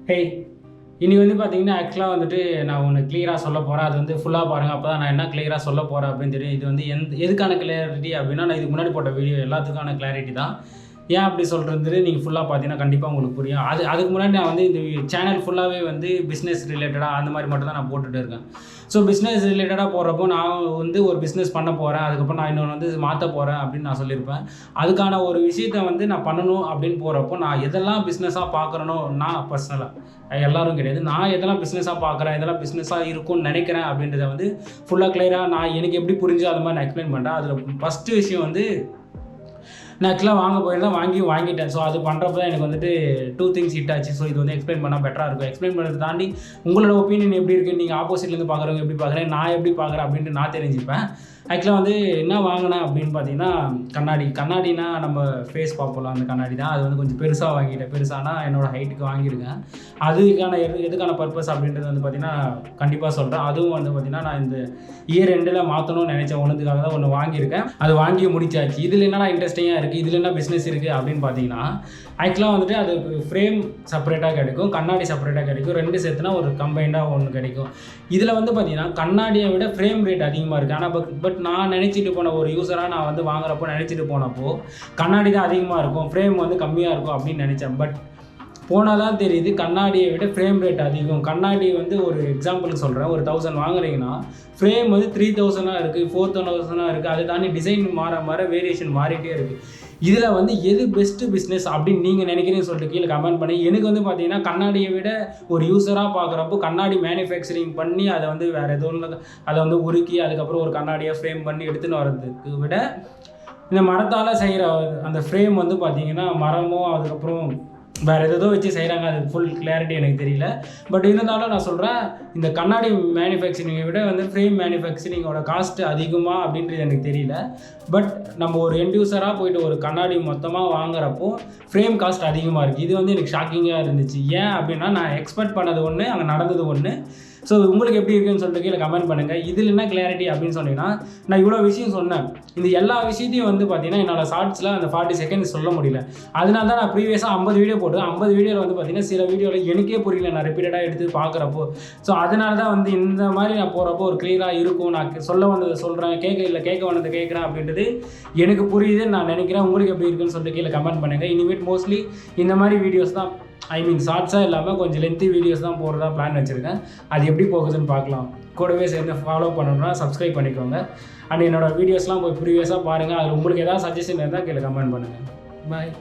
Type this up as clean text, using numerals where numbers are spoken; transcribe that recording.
ஹே இன்னைக்கு வந்து பார்த்தீங்கன்னா ஆக்சுவலாக வந்துட்டு நான் ஒன்று கிளியராக சொல்ல போகிறேன். அது வந்து ஃபுல்லாக பாருங்கள். அப்போ தான் நான் என்ன கிளியராக சொல்ல போகிறேன் அப்படின்னு தெரியும். இது வந்து எதுக்கான கிளாரிட்டி அப்படின்னா, நான் இதுக்கு முன்னாடி போட்ட வீடியோ எல்லாத்துக்கான கிளாரிட்டி தான். ஏன் அப்படி சொல்கிறது நீங்கள் ஃபுல்லாக பார்த்தீங்கன்னா கண்டிப்பாக உங்களுக்கு புரியும். அதுக்கு முன்னாடி நான் வந்து இந்த சேனல் ஃபுல்லாகவே வந்து பிஸ்னஸ் ரிலேட்டடாக அந்த மாதிரி மட்டும் தான் நான் போட்டுகிட்டு இருக்கேன். ஸோ பிஸ்னஸ் ரிலேட்டடாக போடுறப்போ நான் வந்து ஒரு பிஸ்னஸ் பண்ண போகிறேன், அதுக்கப்புறம் நான் இன்னொன்று வந்து மாற்ற போகிறேன் அப்படின்னு நான் சொல்லியிருப்பேன். அதுக்கான ஒரு விஷயத்தை வந்து நான் பண்ணணும் அப்படின்னு போகிறப்போ நான் எதெல்லாம் பிஸ்னஸாக பார்க்குறேனோ, நான் பர்சனலாக எல்லாரும் கிடையாது, நான் எதெல்லாம் பிஸ்னஸாக பார்க்குறேன், எதெல்லாம் பிஸ்னஸாக இருக்கும்னு நினைக்கிறேன் அப்படின்றத வந்து ஃபுல்லாக கிளியராக நான் எனக்கு எப்படி புரிஞ்சு அது மாதிரி நான் எக்ஸ்பிளைன் பண்ணுறேன். அதில் ஃபஸ்ட்டு விஷயம் வந்து நான் ஆக்சுவலாக வாங்க போயிருந்தேன், வாங்கிட்டேன். ஸோ அது பண்ணுறப்ப தான் எனக்கு வந்துட்டு 2 திங்ஸ் ஹிட் ஆச்சு. ஸோ இது வந்து எக்ஸ்பிளைன் பண்ணால் பெட்டராக இருக்கும். எக்ஸ்பிளைன் பண்ணுறதை தாண்டி உங்களோட ஒப்பீனியன் எப்படி இருக்குது, நீங்கள் ஆப்போசிட்லேருந்து பார்க்குறவங்க எப்படி பார்க்குறேன், நான் எப்படி பார்க்குறேன் அப்படின்ட்டு நான் தெரிஞ்சுப்பேன். ஆக்சுவலாக வந்து என்ன வாங்கினேன் அப்படின்னு பார்த்தீங்கன்னா, கண்ணாடினா நம்ம ஃபேஸ் பார்ப்போம்ல, அந்த கண்ணாடி தான். அது வந்து கொஞ்சம் பெருசாக வாங்கிட்டேன். பெருசானா என்னோடய ஹைட்டுக்கு வாங்கியிருக்கேன். அதுக்கான எதுக்கான பர்பஸ் அப்படின்றது வந்து பார்த்திங்கன்னா கண்டிப்பாக சொல்கிறேன். அதுவும் வந்து பார்த்திங்கன்னா நான் இந்த இயர் எண்டில் மாற்றணும்னு நினச்ச ஒன்றுக்காக தான் ஒன்று வாங்கியிருக்கேன். அது வாங்கி முடிச்சாச்சு. இதில் என்னடா இன்ட்ரெஸ்டிங்காக இருக்குது, இதில் என்ன பிஸ்னஸ் இருக்குது அப்படின்னு பார்த்தீங்கன்னா, ஆக்சுவலாக வந்துட்டு அது ஃப்ரேம் செப்பரேட்டாக கிடைக்கும், கண்ணாடி செப்பரேட்டாக கிடைக்கும். 2 சேர்த்துனா ஒரு கம்பைண்டாக ஒன்று கிடைக்கும். இதில் வந்து பார்த்திங்கன்னா கண்ணாடியை விட ஃப்ரேம் ரேட் அதிகமாக இருக்குது. ஆனால் பட் நான் நினச்சிட்டு போன ஒரு யூஸராக நான் வந்து வாங்குறப்போ நினச்சிட்டு போனப்போ கண்ணாடி தான் அதிகமாக இருக்கும், ஃப்ரேம் வந்து கம்மியாக இருக்கும் அப்படின்னு நினச்சேன். பட் போனால் தான் தெரியுது கண்ணாடியை விட ஃப்ரேம் ரேட் அதிகம். கண்ணாடி வந்து ஒரு எக்ஸாம்பிளுக்கு சொல்கிறேன், ஒரு 1000 வாங்குறீங்கன்னா ஃப்ரேம் வந்து 3000 இருக்குது, 4000 இருக்குது. அதை தாண்டி டிசைன் மாற வேரியேஷன் மாறிட்டே இருக்குது. இதில் வந்து எது பெஸ்ட்டு பிஸ்னஸ் அப்படின்னு நீங்கள் நினைக்கிறீங்கன்னு சொல்லிட்டு கீழே கமெண்ட் பண்ணி. எனக்கு வந்து பார்த்தீங்கன்னா கண்ணாடியை விட ஒரு யூஸராக பார்க்குறப்போ கண்ணாடி மேனுஃபேக்சரிங் பண்ணி அதை வந்து வேறு எதுவும் அதை வந்து உருக்கி அதுக்கப்புறம் ஒரு கண்ணாடியை ஃப்ரேம் பண்ணி எடுத்துன்னு வர்றதுக்கு விட இந்த மரத்தால் செய்கிற அந்த ஃப்ரேம் வந்து பார்த்திங்கன்னா மரமோ அதுக்கப்புறம் வேறு எதோ வச்சு செய்கிறாங்க. அது ஃபுல் கிளாரிட்டி எனக்கு தெரியல. பட் இருந்தாலும் நான் சொல்கிறேன், இந்த கண்ணாடி மேனுஃபேக்சரிங்கை விட வந்து ஃப்ரேம் மேனுஃபேக்சரிங்கோட காஸ்ட்டு அதிகமாக அப்படின்றது எனக்கு தெரியல. பட் நம்ம ஒரு எண்ட் யூஸராக போயிட்டு ஒரு கண்ணாடி மொத்தமாக வாங்குறப்போ ஃப்ரேம் காஸ்ட் அதிகமாக இருக்குது. இது வந்து எனக்கு ஷாக்கிங்காக இருந்துச்சு. ஏன் அப்படின்னா நான் எக்ஸ்பெக்ட் பண்ணது ஒன்று, அங்கே நடந்தது ஒன்று. ஸோ உங்களுக்கு எப்படி இருக்குன்னு சொல்லிட்டு கீழே கமெண்ட் பண்ணுங்கள். இதில் என்ன கிளாரிட்டி அப்படின்னு சொன்னீங்கன்னா, நான் இவ்வளோ விஷயம் சொன்னேன். இந்த எல்லா விஷயத்தையும் வந்து பார்த்தீங்கன்னா என்னோட ஷார்ட்ஸில் அந்த 40 செகண்ட்ஸ் சொல்ல முடியல. அதனால தான் நான் ப்ரீவியஸாக 50 வீடியோ போட்டு 50 வீடியோவில் வந்து பார்த்தீங்கன்னா சில வீடியோவில் எனக்கே புரியல, நான் ரிப்பீட்டடாக எடுத்து பார்க்குறப்போ. ஸோ அதனால தான் வந்து இந்த மாதிரி நான் போகிறப்போ ஒரு கிளியராக இருக்கும். நான் சொல்ல வந்ததை சொல்கிறேன், கேட்க வந்ததை கேட்குறேன் அப்படின்றது எனக்கு புரியுதுன்னு நான் நினைக்கிறேன். உங்களுக்கு எப்படி இருக்குன்னு சொல்லிட்டு கீழே கமெண்ட் பண்ணுங்கள். இனிமேட் மோஸ்ட்லி இந்த மாதிரி வீடியோஸ் தான், ஷார்ட்ஸாக இல்லாமல் கொஞ்சம் லென்த்தி வீடியோஸ் தான் போகிறதா பிளான் வச்சுருக்கேன். அது எப்படி போகுதுன்னு பார்க்கலாம். கூடவே சேர்ந்து ஃபாலோ பண்ணணும்னா சப்ஸ்கிரைப் பண்ணிக்கோங்க. அண்ட் என்னோடய வீடியோஸ்லாம் போய் ப்ரீவியஸாக பாருங்கள். அதில் உங்களுக்கு ஏதாவது சஜஷன் இருந்தால் கீழே கமெண்ட் பண்ணுங்கள். பாய்.